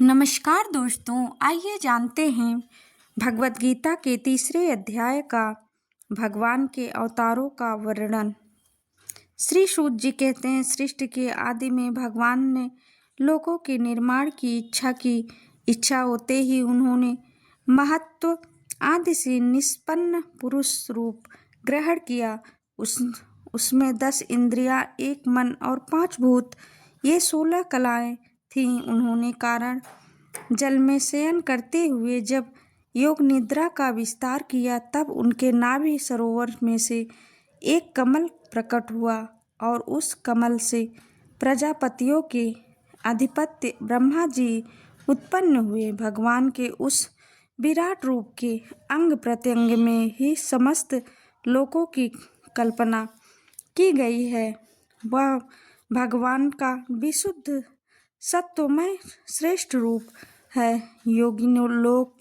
नमस्कार दोस्तों, आइए जानते हैं भगवत गीता के तीसरे अध्याय का भगवान के अवतारों का वर्णन। श्री सूत जी कहते हैं, सृष्टि के आदि में भगवान ने लोकों के निर्माण की इच्छा होते ही उन्होंने महत्व आदि से निष्पन्न पुरुष रूप ग्रहण किया। उसमें 10 इंद्रियां, 1 मन और 5 भूत, ये 16 कलाएं थीं। उन्होंने कारण जल में शयन करते हुए जब योग निद्रा का विस्तार किया, तब उनके नाभि सरोवर में से एक कमल प्रकट हुआ और उस कमल से प्रजापतियों के अधिपति ब्रह्मा जी उत्पन्न हुए। भगवान के उस विराट रूप के अंग प्रत्यंग में ही समस्त लोकों की कल्पना की गई है। वह भगवान का विशुद्ध सत्वमय श्रेष्ठ रूप है। योगिनों लोग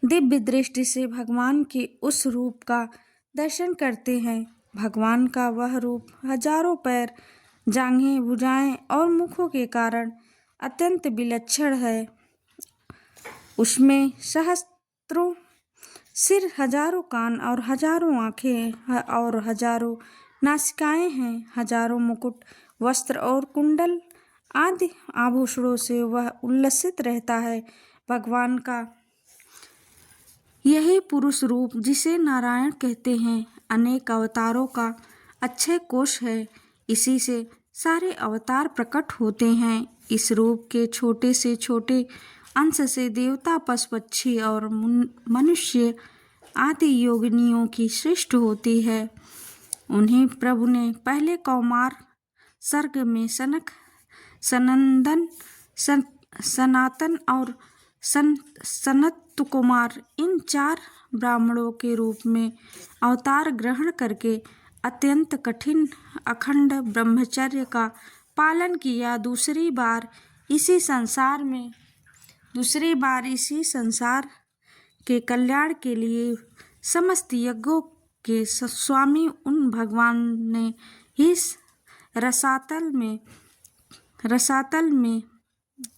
दिव्य दृष्टि से भगवान के उस रूप का दर्शन करते हैं। भगवान का वह रूप हजारों पैर, जांघें, भुजाएं और मुखों के कारण अत्यंत विलक्षण है। उसमें सहस्त्रों सिर, हजारों कान और हजारों आंखें और हजारों नासिकाएं हैं। हजारों मुकुट, वस्त्र और कुंडल आदि आभूषणों से वह उल्लसित रहता है। भगवान का यही पुरुष रूप, जिसे नारायण कहते हैं, अनेक अवतारों का अक्षय कोश है। इसी से सारे अवतार प्रकट होते हैं। इस रूप के छोटे से छोटे अंश से देवता, पशु, पक्षी और मनुष्य आदि योगिनियों की सृष्टि होती है। उन्हीं प्रभु ने पहले कौमार सर्ग में सनक, सनंदन, सनातन और सनत कुमार, इन 4 ब्राह्मणों के रूप में अवतार ग्रहण करके अत्यंत कठिन अखंड ब्रह्मचर्य का पालन किया। दूसरी बार इसी संसार के कल्याण के लिए समस्त यज्ञों के स्वामी उन भगवान ने ही रसातल में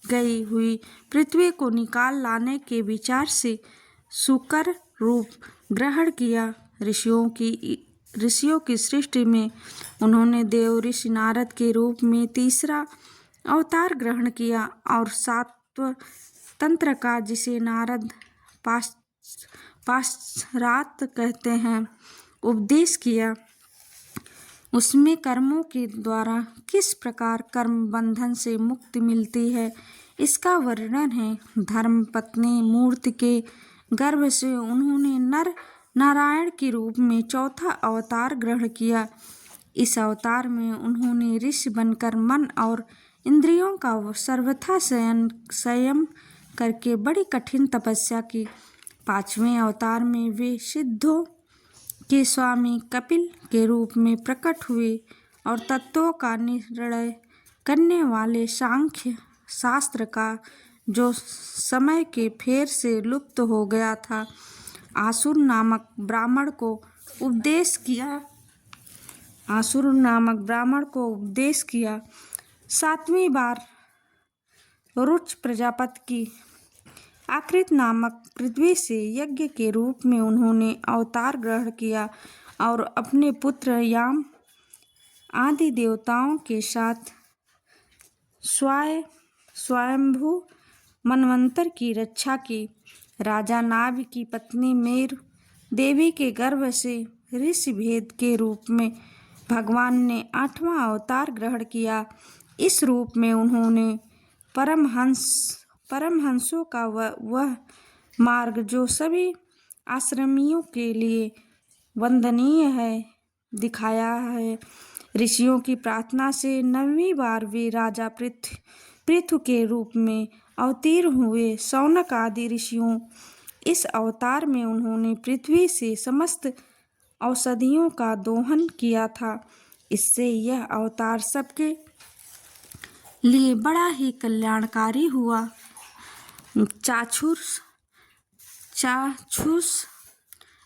गई हुई पृथ्वी को निकाल लाने के विचार से शुकर रूप ग्रहण किया। ऋषियों की सृष्टि में उन्होंने देव ऋषि नारद के रूप में तीसरा अवतार ग्रहण किया और सात्व तंत्र का, जिसे नारद पाशरात कहते हैं, उपदेश किया। उसमें कर्मों के द्वारा किस प्रकार कर्म बंधन से मुक्ति मिलती है, इसका वर्णन है। धर्म पत्नी मूर्ति के गर्भ से उन्होंने नर नारायण के रूप में चौथा अवतार ग्रहण किया। इस अवतार में उन्होंने ऋषि बनकर मन और इंद्रियों का सर्वथा संयम करके बड़ी कठिन तपस्या की। 5वें अवतार में वे सिद्धों के स्वामी कपिल के रूप में प्रकट हुए और तत्वों का निर्णय करने वाले सांख्य शास्त्र का, जो समय के फेर से लुप्त हो गया था, आसुर नामक ब्राह्मण को उपदेश किया। 7वीं बार रुच प्रजापति की आकृत नामक पृथ्वी से यज्ञ के रूप में उन्होंने अवतार ग्रहण किया और अपने पुत्र याम आदि देवताओं के साथ स्वयंभू मनवंतर की रक्षा की। राजा नाभ की पत्नी मेरु देवी के गर्भ से ऋषि भेद के रूप में भगवान ने 8वां अवतार ग्रहण किया। इस रूप में उन्होंने परमहंसों का वह मार्ग, जो सभी आश्रमियों के लिए वंदनीय है, दिखाया है। ऋषियों की प्रार्थना से 9वीं बार वे राजा पृथु के रूप में अवतीर्ण हुए। शौनक आदि ऋषियों, इस अवतार में उन्होंने पृथ्वी से समस्त औषधियों का दोहन किया था। इससे यह अवतार सबके लिए बड़ा ही कल्याणकारी हुआ। चाक्षुष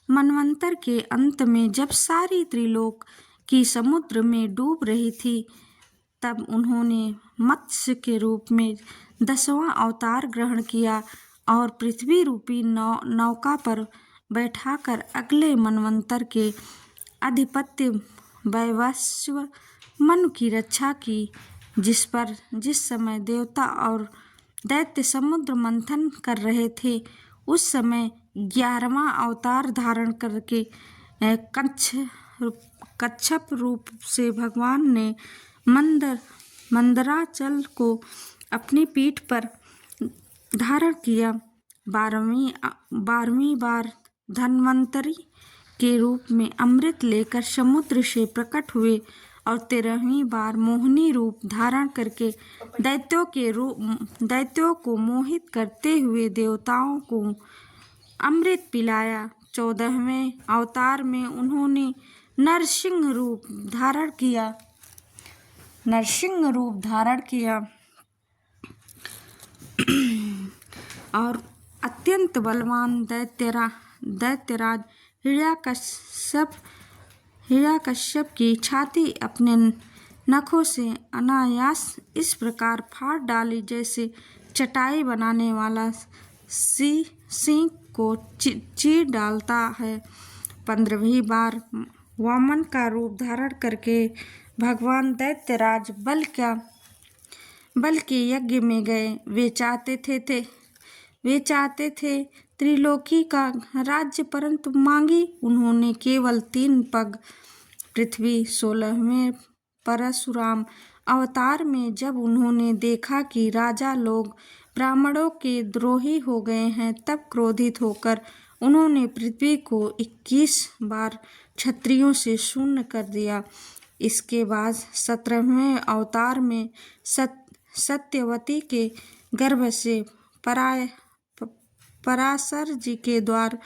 मनवंतर के अंत में, जब सारी त्रिलोक की समुद्र में डूब रही थी, तब उन्होंने मत्स्य के रूप में 10वां अवतार ग्रहण किया और पृथ्वी रूपी नौका पर बैठाकर अगले मनवंतर के आधिपत्य वैवस्व मनु की रक्षा की, जिस समय देवता और दैत्य समुद्र मंथन कर रहे थे। उस समय 11वां अवतार धारण करके कच्छप रूप से भगवान ने मंदराचल को अपनी पीठ पर धारण किया। 12वीं बार धन्वंतरी के रूप में अमृत लेकर समुद्र से प्रकट हुए और 13वीं बार मोहिनी रूप धारण करके दैत्यों को मोहित करते हुए देवताओं को अमृत पिलाया। 14वें अवतार में उन्होंने नरसिंह रूप धारण किया और अत्यंत बलवान दैत्यराज हिरण्यकश्यप की छाती अपने नखों से अनायास इस प्रकार फाड़ डाली जैसे चटाई बनाने वाला सींग को चीर डालता है। 15वीं बार वामन का रूप धारण करके भगवान दैत्यराज बल के यज्ञ में गए। वे चाहते थे त्रिलोकी का राज्य, परंतु मांगी उन्होंने केवल 3 पग पृथ्वी। 16वें परशुराम अवतार में जब उन्होंने देखा कि राजा लोग ब्राह्मणों के द्रोही हो गए हैं, तब क्रोधित होकर उन्होंने पृथ्वी को 21 बार क्षत्रियों से शून्य कर दिया। इसके बाद 17वें अवतार में सत्यवती के गर्भ से पराशर जी के द्वार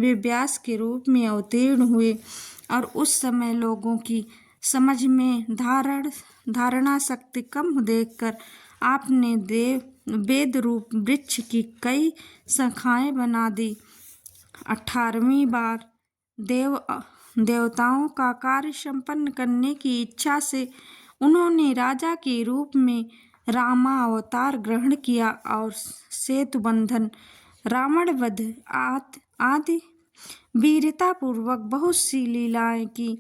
वे व्यास के रूप में अवतीर्ण हुए और उस समय लोगों की समझ में धारणा शक्ति कम देखकर आपने वेद रूप वृक्ष की कई शाखाएं बना दी। 18वीं बार देवताओं का कार्य संपन्न करने की इच्छा से उन्होंने राजा के रूप में रामा अवतार ग्रहण किया और सेतु बंधन, रावण वध आदि वीरतापूर्वक बहुत सी लीलाएं की।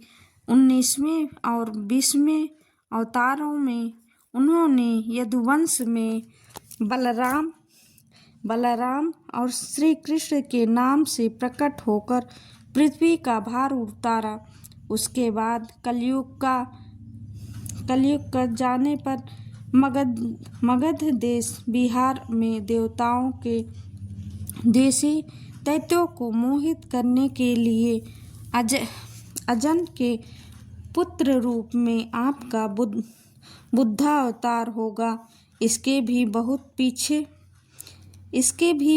19वें और 20वें अवतारों में उन्होंने यदुवंश में बलराम और श्री कृष्ण के नाम से प्रकट होकर पृथ्वी का भार उतारा। उसके बाद कलयुग का जाने पर मगध देश बिहार में देवताओं के देशी दैत्यों को मोहित करने के लिए अजन के पुत्र रूप में आपका बुद्धावतार होगा। इसके भी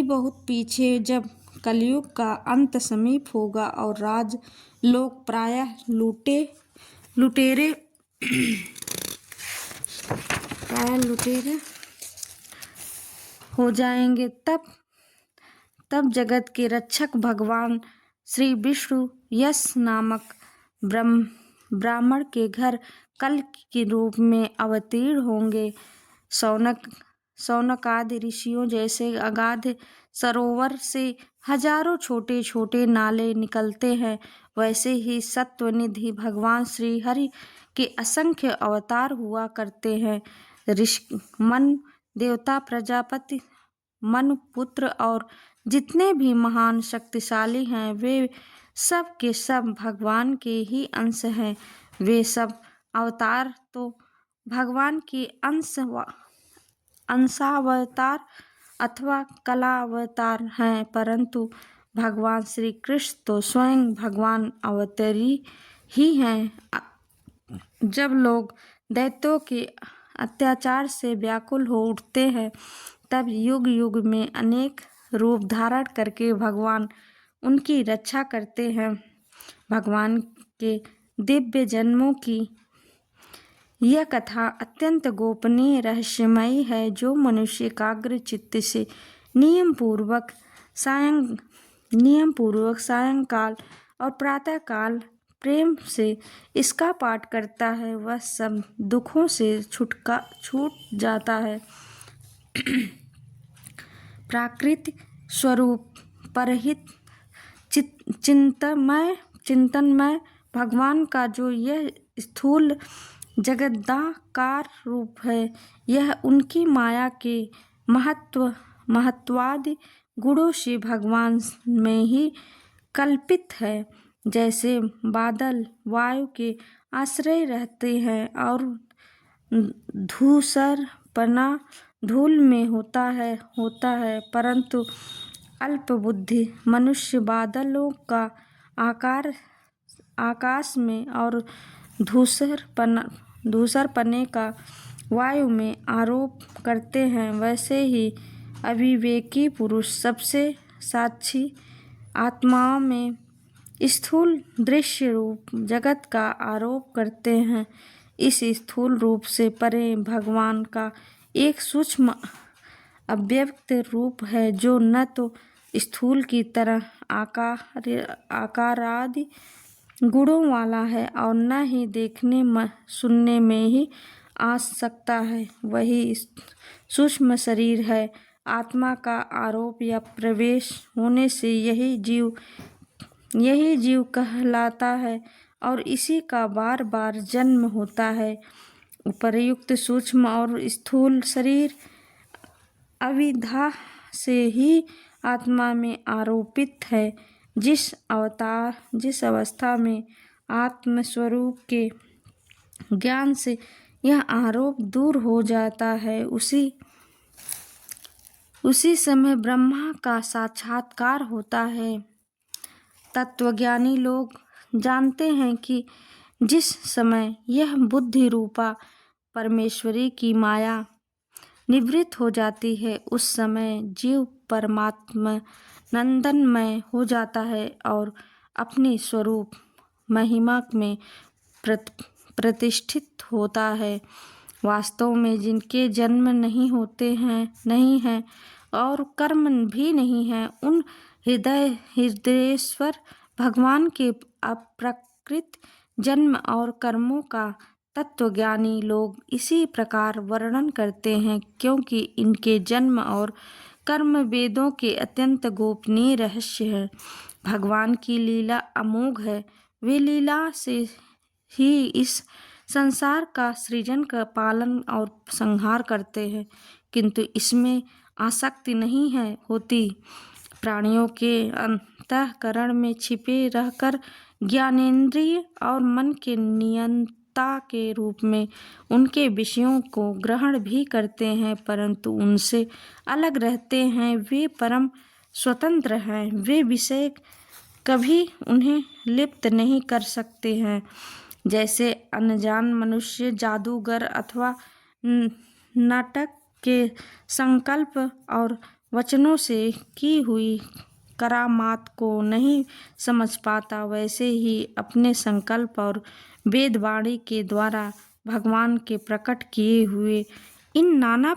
बहुत पीछे जब कलयुग का अंत समीप होगा और राज लोग प्रायः लुटेरे हो जाएंगे, तब जगत के रक्षक भगवान श्री विष्णु यश नामक ब्राह्मण के घर कल के रूप में अवतीर्ण होंगे। शौनक आदि ऋषियों जैसे अगाध सरोवर से हजारों छोटे छोटे नाले निकलते हैं, वैसे ही सत्वनिधि भगवान श्री हरि के असंख्य अवतार हुआ करते हैं। ऋषि मनु, देवता, प्रजापति, मनु पुत्र और जितने भी महान शक्तिशाली हैं, वे सब के सब भगवान के ही अंश हैं। वे सब अवतार तो भगवान के अंशावतार अथवा कलावतार हैं, परंतु भगवान श्री कृष्ण तो स्वयं भगवान अवतारी ही हैं। जब लोग दैत्यों के अत्याचार से व्याकुल हो उठते हैं, तब युग युग में अनेक रूप धारण करके भगवान उनकी रक्षा करते हैं। भगवान के दिव्य जन्मों की यह कथा अत्यंत गोपनीय रहस्यमयी है, जो मनुष्य एकाग्र चित्त से नियम पूर्वक सायंकाल और प्रातःकाल प्रेम से इसका पाठ करता है वह सब दुखों से छूट जाता है। प्राकृतिक स्वरूप परहित चिंतनमय भगवान का जो यह स्थूल जगदाकार रूप है, यह उनकी माया के महत्वादि गुणों से भगवान में ही कल्पित है। जैसे बादल वायु के आश्रय रहते हैं और धूसरपना धूल में होता है, परंतु अल्पबुद्धि मनुष्य बादलों का आकार आकाश में और धूसरपने का वायु में आरोप करते हैं, वैसे ही अविवेकी पुरुष सबसे साक्षी आत्माओं में स्थूल दृश्य रूप जगत का आरोप करते हैं। इस स्थूल रूप से परे भगवान का एक सूक्ष्म अव्यक्त रूप है जो न तो स्थूल की तरह आकारादि गुणों वाला है और न ही देखने सुनने में ही आ सकता है। वही सूक्ष्म शरीर है। आत्मा का आरोप या प्रवेश होने से यही जीव कहलाता है और इसी का बार बार जन्म होता है। उपर्युक्त सूक्ष्म और स्थूल शरीर अविद्या से ही आत्मा में आरोपित है। जिस अवस्था में आत्मस्वरूप के ज्ञान से यह आरोप दूर हो जाता है, उसी समय ब्रह्मा का साक्षात्कार होता है। तत्वज्ञानी लोग जानते हैं कि जिस समय यह बुद्धि रूपा परमेश्वरी की माया निवृत्त हो जाती है, उस समय जीव परमात्मा नंदनमय हो जाता है और अपनी स्वरूप महिमा में प्रतिष्ठित होता है। वास्तव में जिनके जन्म नहीं है और कर्म भी नहीं है, उन हृदयेश्वर भगवान के अप्रकृत जन्म और कर्मों का तत्वज्ञानी लोग इसी प्रकार वर्णन करते हैं, क्योंकि इनके जन्म और कर्म वेदों के अत्यंत गोपनीय रहस्य है। भगवान की लीला अमोघ है। वे लीला से ही इस संसार का सृजन का पालन और संहार करते हैं, किंतु इसमें आसक्ति नहीं होती। प्राणियों के अंतःकरण में छिपे रहकर ज्ञानेंद्रिय और मन के नियंता के रूप में उनके विषयों को ग्रहण भी करते हैं, परंतु उनसे अलग रहते हैं। वे परम स्वतंत्र हैं। वे विषय कभी उन्हें लिप्त नहीं कर सकते हैं। जैसे अनजान मनुष्य जादूगर अथवा नाटक के संकल्प और वचनों से की हुई करामात को नहीं समझ पाता, वैसे ही अपने संकल्प और वेदवाणी के द्वारा भगवान के प्रकट किए हुए इन नाना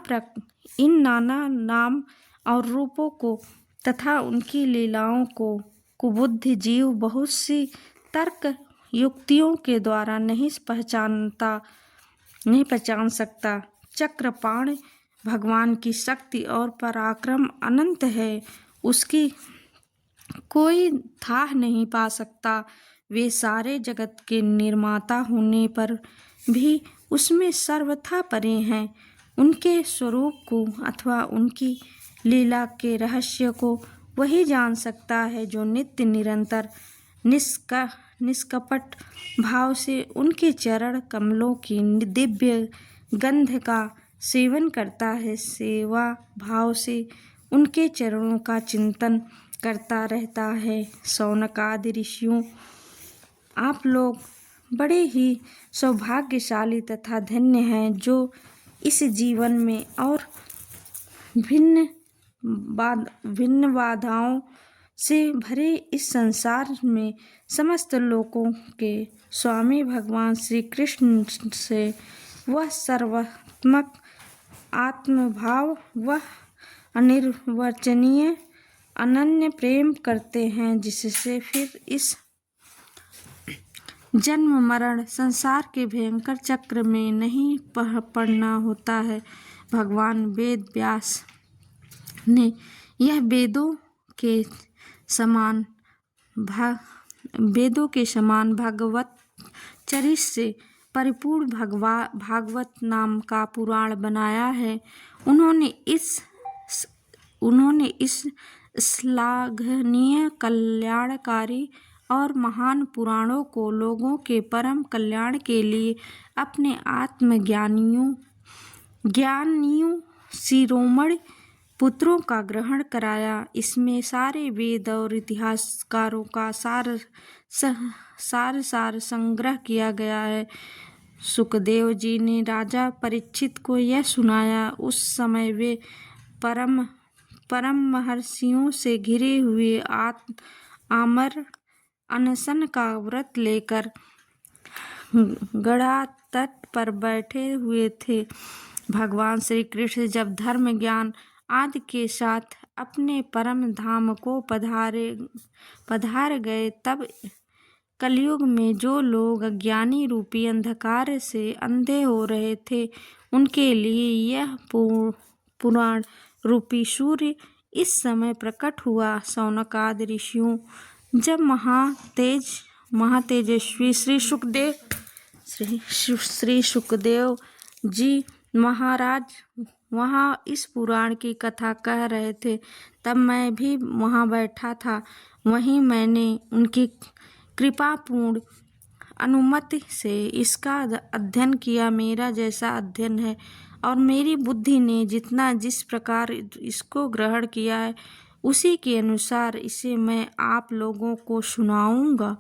नाम और रूपों को तथा उनकी लीलाओं को कुबुद्धि जीव बहुत सी तर्क युक्तियों के द्वारा नहीं पहचान सकता। चक्रपाण भगवान की शक्ति और पराक्रम अनंत है, उसकी कोई था नहीं पा सकता। वे सारे जगत के निर्माता होने पर भी उसमें सर्वथा परे हैं। उनके स्वरूप को अथवा उनकी लीला के रहस्य को वही जान सकता है जो नित्य निरंतर निष्कपट भाव से उनके चरण कमलों की दिव्य गंध का सेवन करता है, सेवा भाव से उनके चरणों का चिंतन करता रहता है। शौनकादि ऋषियों, आप लोग बड़े ही सौभाग्यशाली तथा धन्य हैं जो इस जीवन में और भिन्न बाधाओं से भरे इस संसार में समस्त लोकों के स्वामी भगवान श्री कृष्ण से वह सर्वात्मक आत्मभाव वह अनिर्वचनीय अनन्य प्रेम करते हैं, जिससे फिर इस जन्म मरण संसार के भयंकर चक्र में नहीं पड़ना होता है। भगवान वेद व्यास ने यह वेदों के समान भगवत चरित्र से परिपूर्ण भागवत नाम का पुराण बनाया है। उन्होंने इस श्लाघनीय, कल्याणकारी और महान पुराणों को लोगों के परम कल्याण के लिए अपने ज्ञानियों शिरोमणि पुत्रों का ग्रहण कराया। इसमें सारे वेद और इतिहासकारों का सार संग्रह किया गया है। सुखदेव जी ने राजा परीक्षित को यह सुनाया। उस समय वे परम महर्षियों से घिरे हुए आमर अनशन का व्रत लेकर गड़ा तट पर बैठे हुए थे। भगवान श्री कृष्ण जब धर्म ज्ञान आदि के साथ अपने परम धाम को पधार गए, तब कलयुग में जो लोग अज्ञानी रूपी अंधकार से अंधे हो रहे थे, उनके लिए यह पुराण रूपी सूर्य इस समय प्रकट हुआ। शौनक आदि ऋषियों जब महातेजस्वी श्री सुखदेव जी महाराज वहाँ इस पुराण की कथा कह रहे थे, तब मैं भी वहाँ बैठा था। वहीं मैंने उनकी कृपापूर्ण अनुमति से इसका अध्ययन किया। मेरा जैसा अध्ययन है और मेरी बुद्धि ने जिस प्रकार इसको ग्रहण किया है, उसी के अनुसार इसे मैं आप लोगों को सुनाऊंगा।